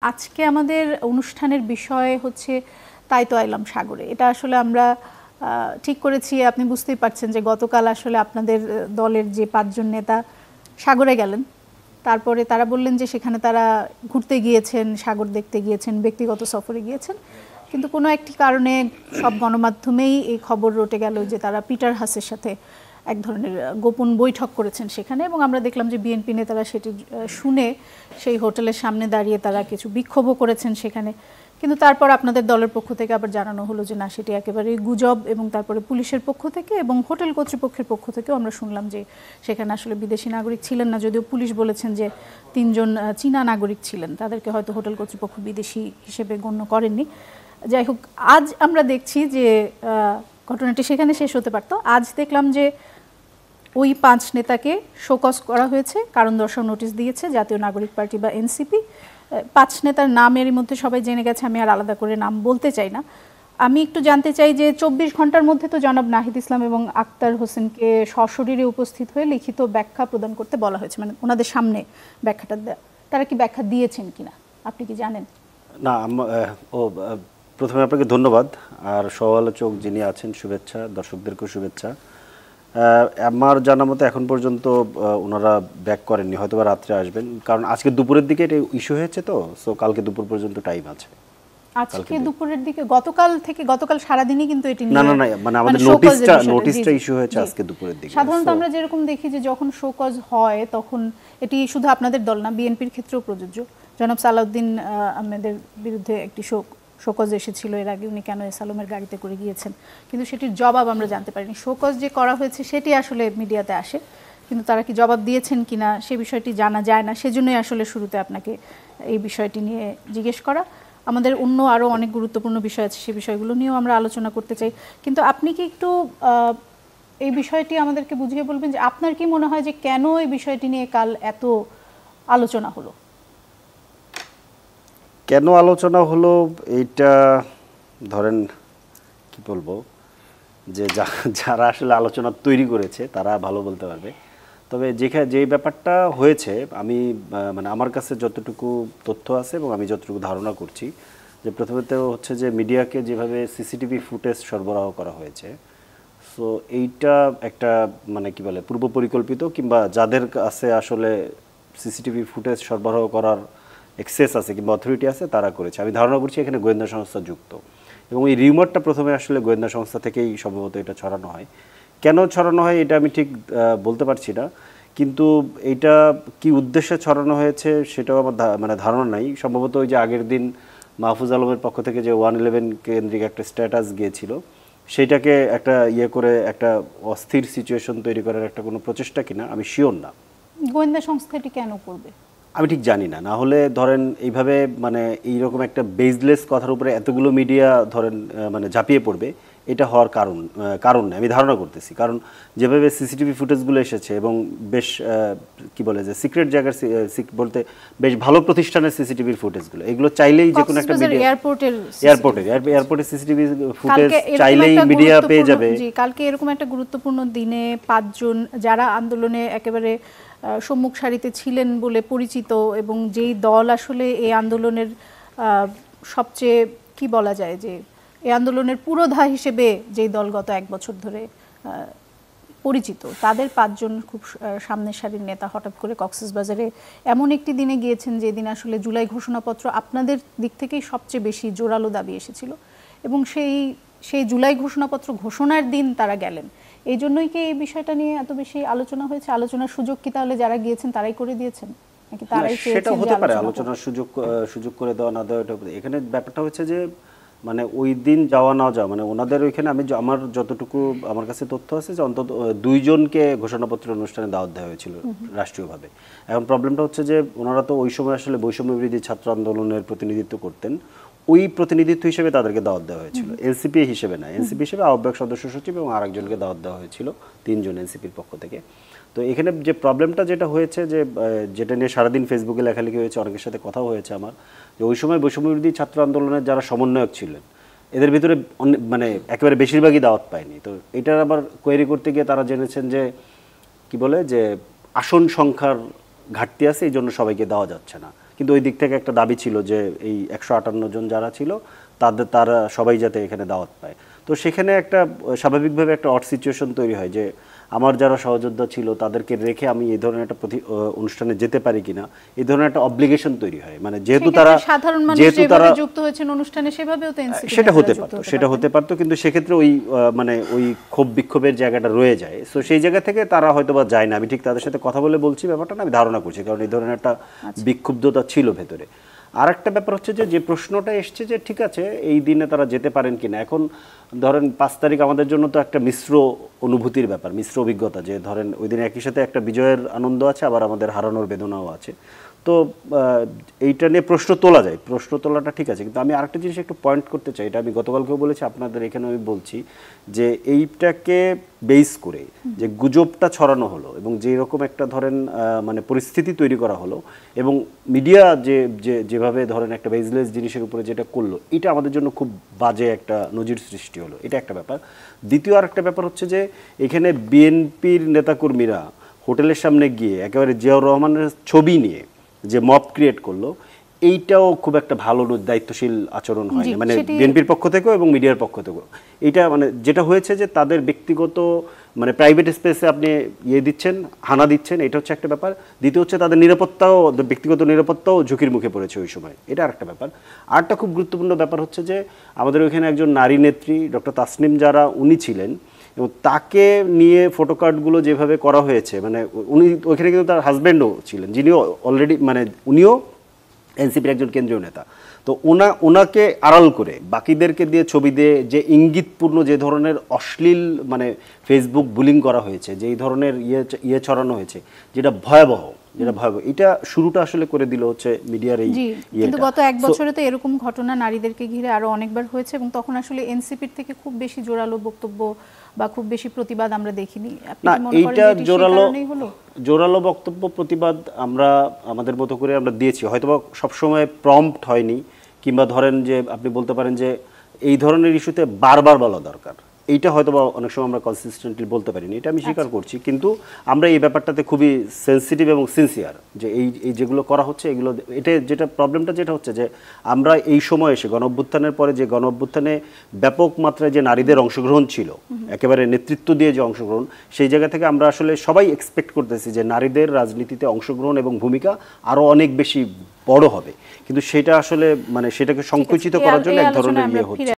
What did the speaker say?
আজকে আমাদের অনুষ্ঠানের বিষয় হচ্ছে তাই তো আইলাম সাগরে। এটা আসলে আমরা ঠিক করেছি, আপনি বুঝতেই পারছেন যে গতকাল আসলে আপনাদের দলের যে 5 জন নেতা সাগরে গেলেন, তারপরে তারা বললেন যে সেখানে তারা ঘুরতে গিয়েছেন, সাগর দেখতে গিয়েছেন, ব্যক্তিগত সফরে গিয়েছেন, কিন্তু কোনো একটি কারণে সব গণমাধ্যমেই এই খবর রটে গেল যে তারা পিটার হাসের সাথে এক ধরনের গোপন বৈঠক করেছেন সেখানে। এবং আমরা দেখলাম যে বিএনপি নেতারা সেটি শুনে সেই হোটেলের সামনে দাঁড়িয়ে তারা কিছু বিক্ষোভও করেছেন সেখানে। কিন্তু তারপর আপনাদের দলের পক্ষ থেকে আবার জানানো হলো যে না, সেটি একেবারেই গুজব। এবং তারপরে পুলিশের পক্ষ থেকে এবং হোটেল কর্তৃপক্ষের পক্ষ থেকেও আমরা শুনলাম যে সেখানে আসলে বিদেশি নাগরিক ছিলেন না, যদিও পুলিশ বলেছেন যে 3 জন চীনা নাগরিক ছিলেন, তাদেরকে হয়তো হোটেল কর্তৃপক্ষ বিদেশি হিসেবে গণ্য করেননি। যাই হোক, আজ আমরা দেখছি যে ঘটনাটি সেখানে শেষ হতে পারত। আজ দেখলাম যে ওই 5 নেতাকে শোকজ করা হয়েছে, কারণ দর্শাও নোটিশ দিয়েছে জাতীয় নাগরিক পার্টি বা এনসিপি। 5 নেতার নাম এর মধ্যে সবাই জেনে গেছে, আমি আর আলাদা করে নাম বলতে চাই না। আমি একটু জানতে চাই যে 24 ঘন্টার মধ্যে তো জনাব নাহিদ ইসলাম এবং আক্তার হোসেনকে সশরীরে উপস্থিত হয়ে লিখিত ব্যাখ্যা প্রদান করতে বলা হয়েছে, মানে ওনাদের সামনে ব্যাখ্যাটা দেয়া। তারা কি ব্যাখ্যা দিয়েছেন কিনা আপনি কি জানেন? না, প্রথমে আপনাকে ধন্যবাদ, আর সহ-আলোচক যিনি আছেন শুভেচ্ছা, দর্শকদেরকেও শুভেচ্ছা। আমার জানা মতো এখন পর্যন্ত ওনারা ব্যাক করেননি, হয়তো বা রাত্রে আসবেন, কারণ আজকে দুপুরের দিকে এটা ইস্যু হয়েছে, তো সো কালকে দুপুর পর্যন্ত টাইম আছে। আজকে দুপুরের দিকে, গতকাল সারাদিনই কিন্তু এটি নিয়ে না, মানে আমাদের নোটিশটা ইস্যু হয়েছে আজকে দুপুরের দিকে। সাধারণত আমরা যেরকম দেখি যে যখন শোকজ হয় তখন এটি শুধু আপনাদের দল না, বিএনপির ক্ষেত্রেও প্রযোজ্য। জনাব সালাউদ্দিন আহমেদের বিরুদ্ধে একটি শোকজ এসেছিল এর আগে, উনি কেন এস আলমের গাড়িতে করে গিয়েছেন, কিন্তু সেটির জবাব আমরা জানতে পারিনি। শোকজ যে করা হয়েছে সেটি আসলে মিডিয়াতে আসে, কিন্তু তারা কি জবাব দিয়েছেন কিনা সে বিষয়টি জানা যায় না। সেজন্যই আসলে শুরুতে আপনাকে এই বিষয়টি নিয়ে জিজ্ঞেস করা। আমাদের অন্য আরও অনেক গুরুত্বপূর্ণ বিষয় আছে, সে বিষয়গুলো নিয়েও আমরা আলোচনা করতে চাই, কিন্তু আপনি কি একটু এই বিষয়টি আমাদেরকে বুঝিয়ে বলবেন যে আপনার কি মনে হয় যে কেন এই বিষয়টি নিয়ে কাল এত আলোচনা হলো? কেন আলোচনা হলো এইটা ধরেন কি বলবো, যে যারা আসলে আলোচনা তৈরি করেছে তারা ভালো বলতে পারবে। তবে যে ব্যাপারটা হয়েছে, আমি মানে আমার কাছে যতটুকু তথ্য আছে এবং আমি যতটুকু ধারণা করছি, যে প্রথমত হচ্ছে যে মিডিয়াকে যেভাবে সিসিটিভি ফুটেজ সরবরাহ করা হয়েছে, সো এইটা একটা মানে কি বলে পূর্ব পরিকল্পিত, কিংবা যাদের কাছে আসলে সিসিটিভি ফুটেজ সরবরাহ করার এক্সেস আছে কিংবা অথরিটি আছে তারা করেছে। আমি ধারণা করছি এখানে গোয়েন্দা সংস্থা যুক্ত, এবং এই রিউমারটা প্রথমে আসলে গোয়েন্দা সংস্থা থেকেই সম্ভবত এটা ছড়ানো হয়। কেন ছড়ানো হয় এটা আমি ঠিক বলতে পারছি না, কিন্তু এটা কি উদ্দেশ্যে ছড়ানো হয়েছে সেটাও আমার মানে ধারণা নাই। সম্ভবত ওই যে আগের দিন মাহফুজ আলমের পক্ষ থেকে যে 111 কেন্দ্রিক একটা স্ট্যাটাস গিয়েছিল, সেইটাকে একটা করে একটা অস্থির সিচুয়েশন তৈরি করার একটা কোনো প্রচেষ্টা কিনা আমি শিওর না। গোয়েন্দা সংস্থাটি কেন করবে আমি ঠিক জানি না। না হলে ধরেন এইভাবে মানে এইরকম একটা বেসলেস কথার উপরে এতগুলো মিডিয়া ধরেন মানে ঝাঁপিয়ে পড়বে, এটা হওয়ার কারণ নেই আমি ধারণা করতেছি। কারণ যেভাবে সিসিটিভি ফুটেজগুলো এসেছে এবং বেশ কি বলে যে সিক্রেট জায়গার বলতে বেশ ভালো প্রতিষ্ঠানের সিসিটিভির ফুটেজগুলো, এগুলো চাইলেই যে কোনো একটা এয়ারপোর্টের সিসিটিভি ফুটেজ চাইলেই মিডিয়া পেয়ে যাবে। কালকে এরকম একটা গুরুত্বপূর্ণ দিনে 5 জন যারা আন্দোলনে একেবারে সম্মুখ সারিতে ছিলেন বলে পরিচিত, এবং যেই দল আসলে এই আন্দোলনের সবচেয়ে কি বলা যায় যে এই আন্দোলনের পুরোধা হিসেবে যেই দল গত 1 বছর ধরে পরিচিত, তাদের 5 জন খুব সামনের সারির নেতা হঠাৎ করে কক্সবাজারে এমন একটি দিনে গিয়েছেন যে দিন আসলে জুলাই ঘোষণাপত্র আপনাদের দিক থেকেই সবচেয়ে বেশি জোরালো দাবি এসেছিল, এবং সেই জুলাই ঘোষণাপত্র ঘোষণার দিন তারা গেলেন। এই জন্যই কি এই বিষয়টা নিয়ে এত বেশি আলোচনা হয়েছে? আলোচনার সুযোগ কি তাহলে যারা গিয়েছেন তারাই করে দিয়েছেন, নাকি তারাই চেয়েছেন? সেটা হতে পারে, আলোচনার সুযোগ করে দেওয়া না দেওয়া। এখানে ব্যাপারটা হচ্ছে যে মানে ওই দিন যাওয়া না যাওয়া, মানে ওনাদের ওইখানে আমার যতটুকু আমার কাছে তথ্য আছে যে অন্তত 2 জনকে ঘোষণাপত্র অনুষ্ঠানে দাওয়াত দেওয়া হয়েছিল রাষ্ট্রীয়ভাবে। এখন প্রবলেমটা হচ্ছে যে ওনারা তো ওই সময় আসলে বৈষম্য বিরোধী ছাত্র আন্দোলনের প্রতিনিধিত্ব করতেন, ওই প্রতিনিধিত্ব হিসেবে তাদেরকে দাওয়াত দেওয়া হয়েছিল, এনসিপি হিসেবে না। এনসিপি হিসেবে আহ্বায়ক সদস্য সচিব এবং আরেকজনকে দাওয়াত দেওয়া হয়েছিল, 3 জন এনসিপির পক্ষ থেকে। তো এখানে যে প্রবলেমটা যেটা হয়েছে, যে যেটা নিয়ে সারাদিন ফেসবুকে লেখালেখি হয়েছে, অনেকের সাথে কথাও হয়েছে আমার, যে ওই সময় বৈষম্যবিরোধী ছাত্র আন্দোলনের যারা সমন্বয়ক ছিলেন এদের ভিতরে মানে একেবারে বেশিরভাগই দাওয়াত পায়নি। তো এটার আবার কোয়েরি করতে গিয়ে তারা জেনেছেন যে কি বলে যে আসন সংখ্যার ঘাটতি আছে, এই জন্য সবাইকে দেওয়া যাচ্ছে না। কিন্তু ওই দিক থেকে একটা দাবি ছিল যে এই 158 জন যারা ছিল তারা সবাই যাতে এখানে দাওয়াত পায়। তো সেখানে একটা স্বাভাবিকভাবে একটা অড সিচুয়েশন তৈরি হয় যে আমার যারা সহযোদ্ধা ছিল তাদেরকে রেখে আমি এই ধরনের একটা অনুষ্ঠানে যেতে পারি কিনা, এই ধরনের একটা অব্লিগেশন তৈরি হয়। মানে যেহেতু তারা যুক্ত হয়েছেন অনুষ্ঠানে, সেভাবেও তো এনসিপি সেটা হতে পারতো, কিন্তু সেক্ষেত্রে ওই মানে ওই ক্ষোভ বিক্ষোভের জায়গাটা রয়ে যায়। সো সেই জায়গা থেকে তারা হয়তো বা যায় না। আমি ঠিক তাদের সাথে কথা বলে বলছি ব্যাপারটা না, আমি ধারণা করছি, কারণ এই ধরনের একটা বিক্ষুব্ধতা ছিল ভেতরে। আর একটা ব্যাপার হচ্ছে যে প্রশ্নটা এসছে যে ঠিক আছে এই দিনে তারা যেতে পারেন কিনা। এখন ধরেন 5 তারিখ আমাদের জন্য তো একটা মিশ্র অনুভূতির ব্যাপার, মিশ্র অভিজ্ঞতা, যে ধরেন ওই দিনে একই সাথে একটা বিজয়ের আনন্দ আছে, আবার আমাদের হারানোর বেদনাও আছে। তো এইটা নিয়ে প্রশ্ন তোলা যায়, প্রশ্ন তোলাটা ঠিক আছে, কিন্তু আমি আরেকটা জিনিস একটু পয়েন্ট করতে চাই, এটা আমি গতকালকেও বলেছি, আপনাদের এখানে আমি বলছি, যে এইটাকে বেস করে যে গুজবটা ছড়ানো হলো এবং যেই রকম একটা ধরেন মানে পরিস্থিতি তৈরি করা হলো এবং মিডিয়া যেভাবে ধরেন একটা বেসলেস জিনিসের উপরে যেটা করলো, এটা আমাদের জন্য খুব বাজে একটা নজির সৃষ্টি হলো। এটা একটা ব্যাপার। দ্বিতীয় আরেকটা ব্যাপার হচ্ছে যে এখানে বিএনপির নেতাকর্মীরা হোটেলের সামনে গিয়ে একেবারে জিয়াউর রহমানের ছবি নিয়ে যে মব ক্রিয়েট করলো, এইটাও খুব একটা ভালো দায়িত্বশীল আচরণ হয় না, মানে বিএনপির পক্ষ থেকেও এবং মিডিয়ার পক্ষ থেকেও। এইটা মানে যেটা হয়েছে যে তাদের ব্যক্তিগত মানে প্রাইভেট স্পেসে আপনি দিচ্ছেন, হানা দিচ্ছেন, এটা হচ্ছে একটা ব্যাপার। দ্বিতীয় হচ্ছে তাদের নিরাপত্তাও, ব্যক্তিগত নিরাপত্তাও ঝুঁকির মুখে পড়েছে ওই সময়, এটা আরেকটা ব্যাপার। আরেকটা খুব গুরুত্বপূর্ণ ব্যাপার হচ্ছে যে আমাদের ওইখানে একজন নারী নেত্রী ডক্টর তাসনিম যারা উনি ছিলেন, এবং তাকে নিয়ে ফটোকার্ডগুলো যেভাবে করা হয়েছে, মানে উনি ওইখানে কিন্তু তার হাজব্যান্ডও ছিলেন, যিনিও অলরেডি মানে উনিও এনসিপির একজন কেন্দ্রীয় নেতা। তো ওনাকে আড়াল করে বাকিদেরকে দিয়ে ছবি দিয়ে যে ইঙ্গিতপূর্ণ যে ধরনের অশ্লীল মানে ফেসবুক বুলিং করা হয়েছে, যে এই ধরনের ইয়ে ছড়ানো হয়েছে, যেটা ভয়াবহ, এটা শুরুটা আসলে করে দিল হচ্ছে মিডিয়ার এই কিন্তু গত এক বছরে তো এরকম ঘটনা নারীদেরকে ঘিরে আরো অনেকবার হয়েছে, এবং তখন আসলে এনসিপির থেকে খুব বেশি জোরালো বক্তব্য বা খুব বেশি প্রতিবাদ আমরা দেখিনি। না, এইটা জোরালো বক্তব্য প্রতিবাদ আমরা আমাদের মতো করে আমরা দিয়েছি, হয়তো সবসময় প্রম্পট হয়নি, কিংবা ধরেন যে আপনি বলতে পারেন যে এই ধরনের ইস্যুতে বারবার বলা দরকার, এইটা হয়তো বা অনেক সময় আমরা কনসিস্টেন্টলি বলতে পারিনি, এটা আমি স্বীকার করছি। কিন্তু আমরা এই ব্যাপারটাতে খুবই সেন্সিটিভ এবং সিনসিয়ার, যে এই যেগুলো করা হচ্ছে এগুলো, এটা যেটা প্রবলেমটা যেটা হচ্ছে যে আমরা এই সময় এসে গণ অভ্যুত্থানের পরে যে গণ অভ্যুত্থানে ব্যাপক মাত্রায় যে নারীদের অংশগ্রহণ ছিল, একেবারে নেতৃত্ব দিয়ে যে অংশগ্রহণ, সেই জায়গা থেকে আমরা আসলে সবাই এক্সপেক্ট করতেছি যে নারীদের রাজনীতিতে অংশগ্রহণ এবং ভূমিকা আরও অনেক বেশি বড় হবে, কিন্তু সেটা আসলে মানে সেটাকে সংকুচিত করার জন্য এক ধরনের ইয়ে হচ্ছে।